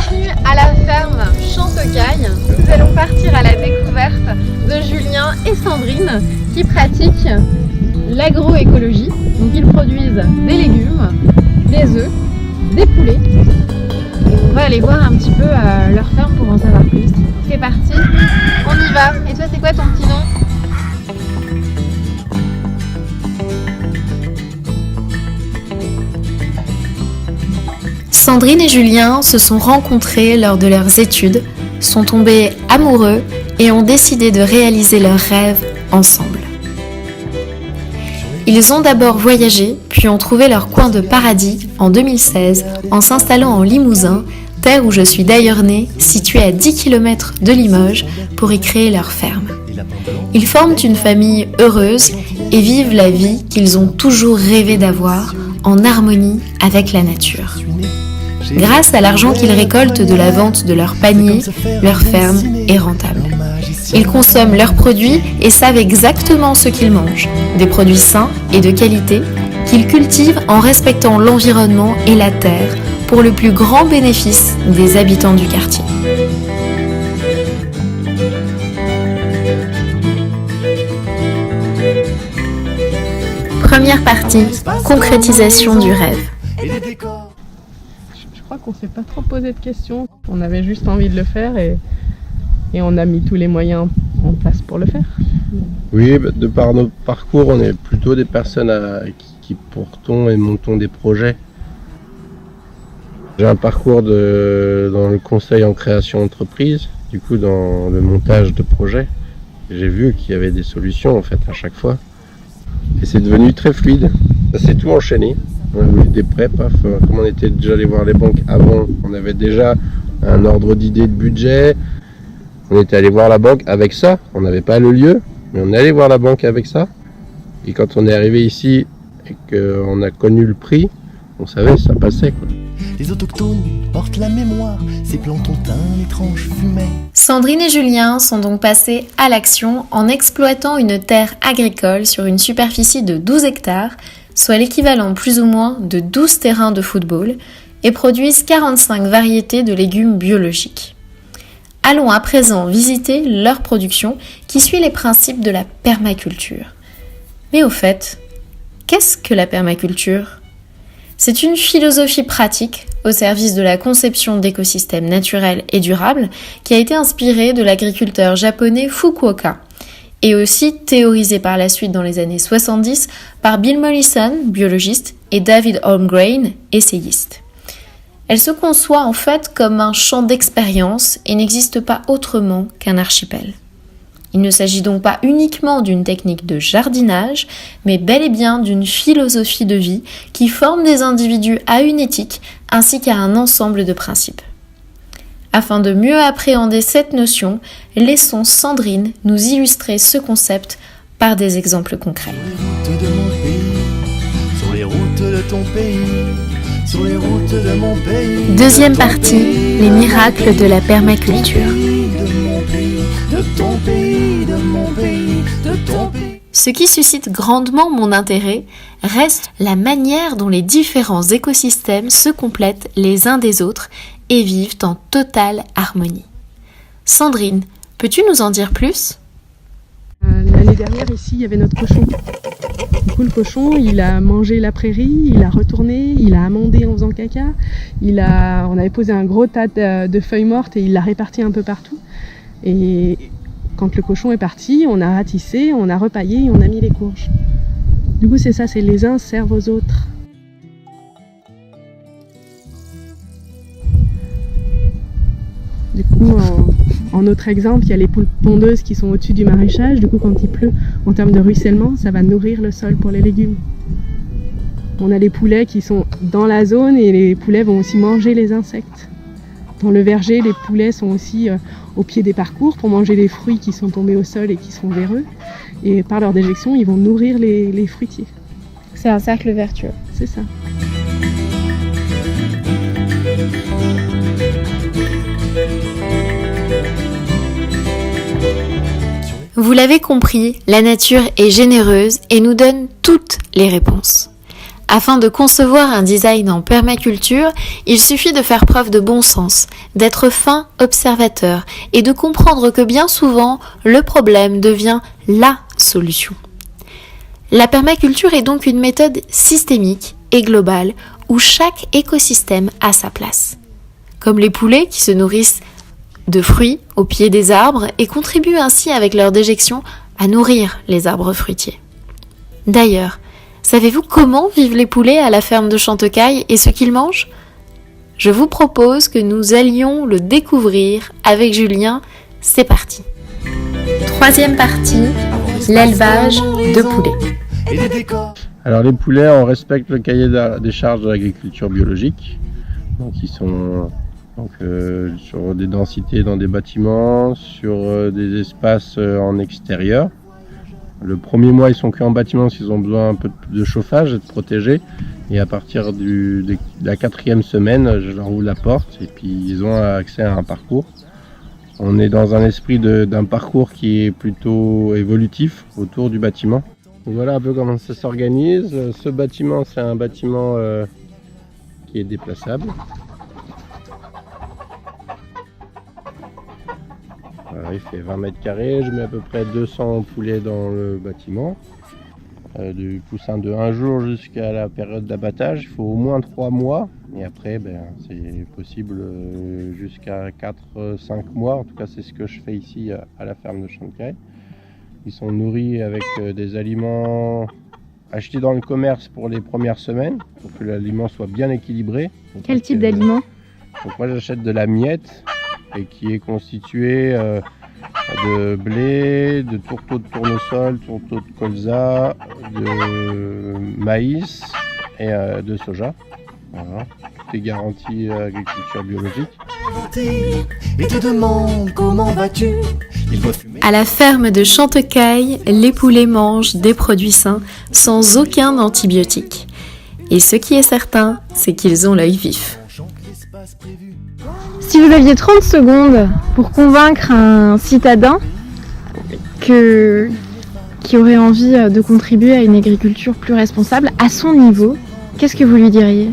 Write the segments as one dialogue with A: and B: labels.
A: Bienvenue à la ferme Chantecaille. Nous allons partir à la découverte de Julien et Sandrine qui pratiquent l'agroécologie. Donc ils produisent des légumes, des œufs, des poulets. Et on va aller voir un petit peu leur ferme pour en savoir plus. C'est parti, on y va. Et toi, c'est quoi ton petit nom ?
B: Sandrine et Julien se sont rencontrés lors de leurs études, sont tombés amoureux et ont décidé de réaliser leurs rêves ensemble. Ils ont d'abord voyagé, puis ont trouvé leur coin de paradis en 2016 en s'installant en Limousin, terre où je suis d'ailleurs née, située à 10 km de Limoges, pour y créer leur ferme. Ils forment une famille heureuse et vivent la vie qu'ils ont toujours rêvé d'avoir, en harmonie avec la nature. Grâce à l'argent qu'ils récoltent de la vente de leurs paniers, leur ferme est rentable. Ils consomment leurs produits et savent exactement ce qu'ils mangent, des produits sains et de qualité qu'ils cultivent en respectant l'environnement et la terre pour le plus grand bénéfice des habitants du quartier. Première partie, concrétisation du rêve.
A: Je crois qu'on s'est pas trop posé de questions. On avait juste envie de le faire et on a mis tous les moyens en place pour le faire.
C: Oui, de par notre parcours, on est plutôt des personnes qui portons et montons des projets. J'ai un parcours dans le conseil en création d'entreprise, du coup dans le montage de projets. J'ai vu qu'il y avait des solutions en fait à chaque fois. Et c'est devenu très fluide. Ça s'est tout enchaîné. On a voulu des prêts, paf. Comme on était déjà allé voir les banques avant, on avait déjà un ordre d'idée de budget. On était allé voir la banque avec ça. On n'avait pas le lieu, mais on est allé voir la banque avec ça. Et quand on est arrivé ici et qu'on a connu le prix, on savait ça passait, quoi.
D: Les autochtones portent la mémoire, ces plantes ont un étrange fumet.
B: Sandrine et Julien sont donc passés à l'action en exploitant une terre agricole sur une superficie de 12 hectares, soit l'équivalent plus ou moins de 12 terrains de football, et produisent 45 variétés de légumes biologiques. Allons à présent visiter leur production qui suit les principes de la permaculture. Mais au fait, qu'est-ce que la permaculture ? C'est une philosophie pratique au service de la conception d'écosystèmes naturels et durables qui a été inspirée de l'agriculteur japonais Fukuoka et aussi théorisée par la suite dans les années 70 par Bill Mollison, biologiste, et David Holmgren, essayiste. Elle se conçoit en fait comme un champ d'expérience et n'existe pas autrement qu'un archipel. Il ne s'agit donc pas uniquement d'une technique de jardinage, mais bel et bien d'une philosophie de vie qui forme des individus à une éthique ainsi qu'à un ensemble de principes. Afin de mieux appréhender cette notion, laissons Sandrine nous illustrer ce concept par des exemples concrets.
D: Sur les routes de ton pays, sur les routes de mon pays.
B: Deuxième partie, les miracles de la permaculture. Ce qui suscite grandement mon intérêt reste la manière dont les différents écosystèmes se complètent les uns des autres et vivent en totale harmonie. Sandrine, peux-tu nous en dire plus ?
A: L'année dernière, ici, il y avait notre cochon. Du coup, le cochon, il a mangé la prairie, il a retourné, il a amendé en faisant caca. On avait posé un gros tas de feuilles mortes et il l'a réparti un peu partout. Et quand le cochon est parti, on a ratissé, on a repaillé et on a mis les courges. Du coup, c'est ça, c'est les uns servent aux autres. Du coup, en autre exemple, il y a les poules pondeuses qui sont au-dessus du maraîchage. Du coup, quand il pleut, en termes de ruissellement, ça va nourrir le sol pour les légumes. On a les poulets qui sont dans la zone et les poulets vont aussi manger les insectes. Dans le verger, les poulets sont aussi au pied des parcours pour manger les fruits qui sont tombés au sol et qui sont véreux. Et par leur déjection, ils vont nourrir les fruitiers.
B: C'est un cercle vertueux.
A: C'est ça.
B: Vous l'avez compris, la nature est généreuse et nous donne toutes les réponses. Afin de concevoir un design en permaculture, il suffit de faire preuve de bon sens, d'être fin observateur et de comprendre que bien souvent, le problème devient la solution. La permaculture est donc une méthode systémique et globale où chaque écosystème a sa place. Comme les poulets qui se nourrissent de fruits au pied des arbres et contribuent ainsi avec leur déjection à nourrir les arbres fruitiers. D'ailleurs, savez-vous comment vivent les poulets à la ferme de Chantecaille et ce qu'ils mangent ? Je vous propose que nous allions le découvrir avec Julien. C'est parti. Troisième partie, l'élevage de poulets.
C: Alors les poulets, on respecte le cahier des charges de l'agriculture biologique. Donc ils sont sur des densités dans des bâtiments, sur des espaces en extérieur. Le premier mois, ils sont qu'en bâtiment parce qu'ils ont besoin un peu de chauffage et de protéger. Et à partir de la 4e semaine, je leur ouvre la porte et puis ils ont accès à un parcours. On est dans un esprit d'un parcours qui est plutôt évolutif autour du bâtiment. Donc voilà un peu comment ça s'organise. Ce bâtiment, c'est un bâtiment qui est déplaçable. Voilà, il fait 20 mètres carrés, je mets à peu près 200 poulets dans le bâtiment. Du poussin de 1 jour jusqu'à la période d'abattage, il faut au moins 3 mois. Et après, c'est possible jusqu'à 4-5 mois. En tout cas, c'est ce que je fais ici à la ferme de Chantecaille. Ils sont nourris avec des aliments achetés dans le commerce pour les premières semaines, pour que l'aliment soit bien équilibré.
A: Quel type d'aliment ?
C: Donc moi, j'achète de la miette, et qui est constitué de blé, de tourteaux de tournesol, tourteaux de colza, de maïs et de soja. Voilà. Tout est garanti agriculture biologique.
D: Et te demande comment vas-tu.
B: À la ferme de Chantecaille, les poulets mangent des produits sains sans aucun antibiotique. Et ce qui est certain, c'est qu'ils ont l'œil vif.
A: Si vous aviez 30 secondes pour convaincre un citadin qui aurait envie de contribuer à une agriculture plus responsable à son niveau, qu'est-ce que vous lui diriez ?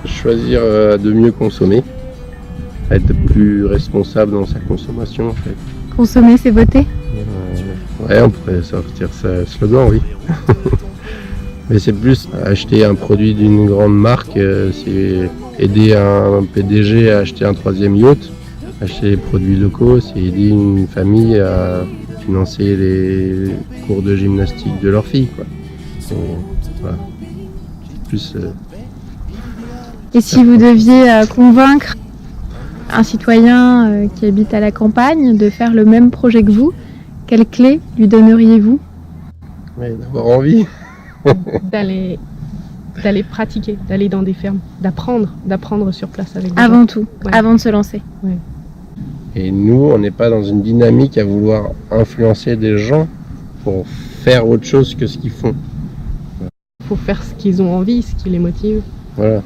C: Choisir de mieux consommer, être plus responsable dans sa consommation en fait.
A: Consommer, c'est voter ?
C: Ouais, on pourrait sortir ce slogan, oui. Mais c'est plus acheter un produit d'une grande marque, c'est aider un PDG à acheter un 3e yacht, acheter des produits locaux, c'est aider une famille à financer les cours de gymnastique de leur fille, quoi. Voilà. Plus,
A: Et si vous deviez convaincre un citoyen qui habite à la campagne de faire le même projet que vous, quelle clé lui donneriez-vous ?
C: Ouais, d'avoir envie.
A: D'aller pratiquer, d'aller dans des fermes, d'apprendre sur place avec des
B: Avant
A: gens.
B: tout,
A: Ouais.
B: avant de se lancer.
A: Ouais.
C: Et nous, on n'est pas dans une dynamique à vouloir influencer des gens pour faire autre chose que ce qu'ils font.
A: Il faut faire ce qu'ils ont envie, ce qui les motive.
C: Voilà.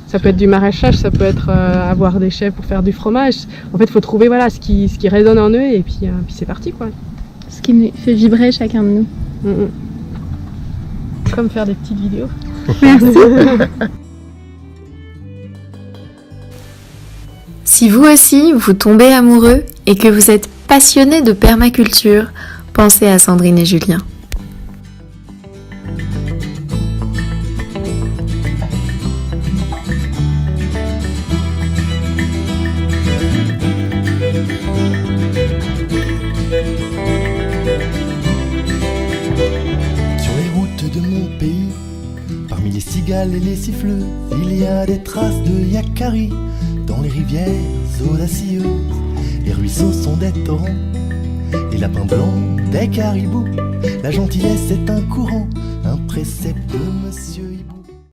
A: Ça peut être du maraîchage, ça peut être avoir des chèvres pour faire du fromage. En fait, il faut trouver ce qui résonne en eux et puis c'est parti, quoi.
B: Ce qui fait vibrer chacun de nous.
A: Comme faire des petites vidéos.
B: Si vous aussi, vous tombez amoureux et que vous êtes passionné de permaculture, pensez à Sandrine et Julien.
D: Sur les routes de mon pays, parmi les cigales et les siffleux, il y a des traces de yakari. Dans les rivières audacieuses, les ruisseaux sont des torrents, les lapins blancs des caribous. La gentillesse est un courant, un précepte de monsieur.